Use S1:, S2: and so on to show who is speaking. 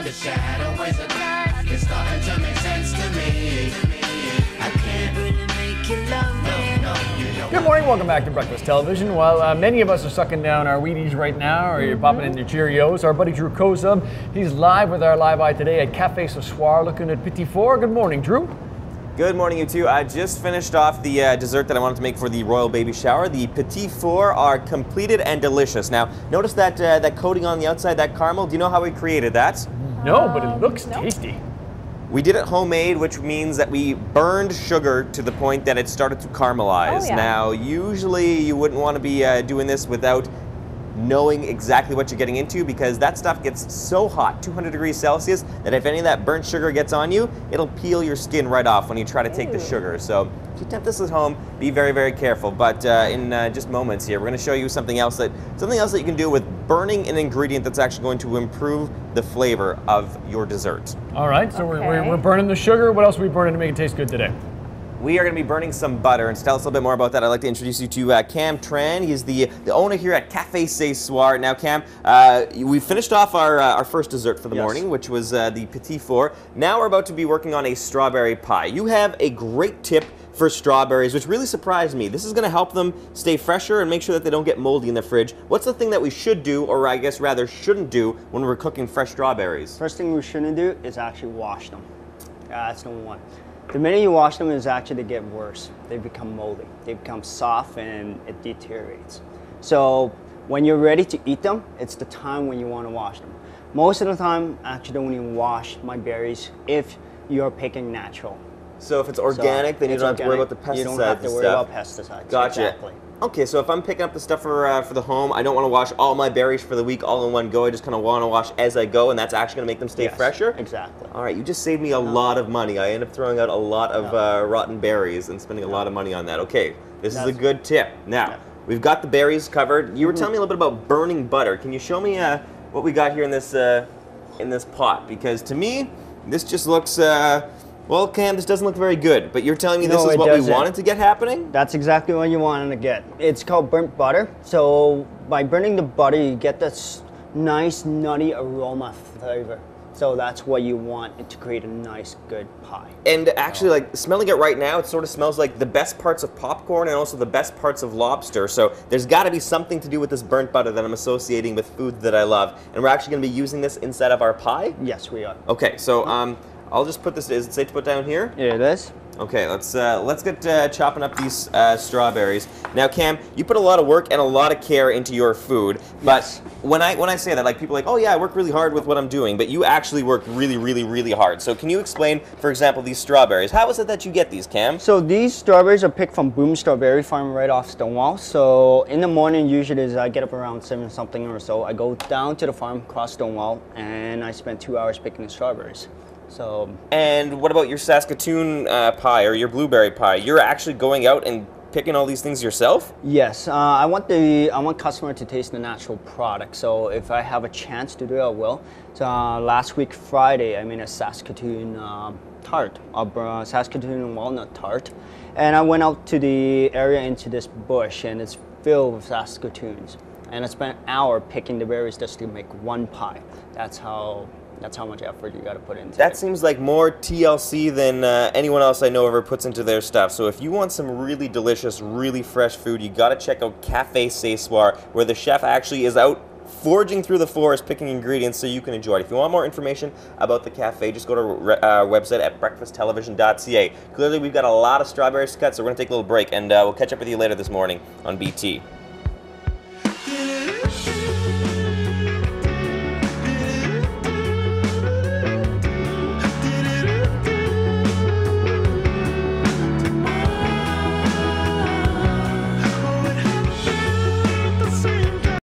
S1: the shadow is a dark. It's starting to make sense to me. I can't really make you love me.
S2: Good morning, welcome back to Breakfast Television. While many of us are sucking down our Wheaties right now, or you're popping in your Cheerios, our buddy Drew Koza, he's live with our Live Eye today at Cafe Soir looking at Petit Four. Good morning, Drew.
S3: Good morning, you two. I just finished off the dessert that I wanted to make for the royal baby shower. The Petit Four are completed and delicious. Now, notice that that coating on the outside, that caramel. Do you know how we created that?
S2: No, but it looks tasty.
S3: We did it homemade, which means that we burned sugar to the point that it started to caramelize.
S4: Oh, yeah.
S3: Now, usually you wouldn't want to be doing this without knowing exactly what you're getting into, because that stuff gets so hot, 200 degrees Celsius, that if any of that burnt sugar gets on you, it'll peel your skin right off when you try to take the sugar. So if you attempt this at home, be very, very careful. But in just moments here, we're going to show you something else that you can do with burning an ingredient that's actually going to improve the flavor of your dessert.
S2: All right, so we're burning the sugar. What else are we burning to make it taste good today?
S3: We are going to be burning some butter, and to tell us a little bit more about that, I'd like to introduce you to Cam Tran. He's the owner here at Cafe Soir. Now, Cam, we finished off our first dessert for the morning, which was the Petit Four. Now we're about to be working on a strawberry pie. You have a great tip for strawberries, which really surprised me. This is going to help them stay fresher and make sure that they don't get moldy in the fridge. What's the thing that we should do, or I guess rather shouldn't do, when we're cooking fresh strawberries?
S5: First thing we shouldn't do is actually wash them. That's number one. The minute you wash them, is actually they get worse. They become moldy. They become soft and it deteriorates. So when you're ready to eat them, it's the time when you want to wash them. Most of the time, I actually don't even wash my berries if you're picking natural.
S3: So if it's organic, then you don't have to worry about the pesticides.
S5: You don't have to worry about pesticides.
S3: Gotcha.
S5: Exactly.
S3: Okay, so if I'm picking up the stuff for the home, I don't want to wash all my berries for the week all in one go. I just kind of want to wash as I go, and that's actually going to make them stay fresher?
S5: Exactly.
S3: All right, you just saved me a lot of money. I end up throwing out a lot of rotten berries and spending a lot of money on that. Okay, this is a good tip. Now, we've got the berries covered. You were telling me a little bit about burning butter. Can you show me what we got here in this pot? Because to me, this just looks... well, Cam, this doesn't look very good, but you're telling me this is what we wanted to get happening?
S5: That's exactly what you wanted to get. It's called burnt butter. So by burning the butter, you get this nice, nutty aroma flavor. So that's what you want to create a nice, good pie.
S3: And actually, like, smelling it right now, it sort of smells like the best parts of popcorn and also the best parts of lobster. So there's got to be something to do with this burnt butter that I'm associating with food that I love. And we're actually going to be using this inside of our pie?
S5: Yes, we are.
S3: Okay, so I'll just put this, is it safe to put down here?
S5: Yeah, it is.
S3: Okay, let's get chopping up these strawberries. Now, Cam, you put a lot of work and a lot of care into your food, but when I say that, like, people are like, oh yeah, I work really hard with what I'm doing, but you actually work really, really, really hard. So can you explain, for example, these strawberries? How is it that you get these, Cam?
S5: So these strawberries are picked from Boom Strawberry Farm right off Stonewall. So in the morning, usually as I get up around 7 something or so, I go down to the farm, cross Stonewall, and I spend 2 hours picking the strawberries. So.
S3: And what about your Saskatoon pie or your blueberry pie? You're actually going out and picking all these things yourself?
S5: Yes, I want customer to taste the natural product. So if I have a chance to do it, I will. So last week Friday, I made a Saskatoon tart, a Saskatoon walnut tart, and I went out to the area into this bush, and it's filled with Saskatoons. And I spent an hour picking the berries just to make one pie. That's how much effort you got to put into it.
S3: That seems like more TLC than anyone else I know ever puts into their stuff. So if you want some really delicious, really fresh food, you got to check out Cafe Soir, where the chef actually is out foraging through the forest, picking ingredients so you can enjoy it. If you want more information about the cafe, just go to our website at breakfasttelevision.ca. Clearly, we've got a lot of strawberries to cut, so we're going to take a little break, and we'll catch up with you later this morning on BT.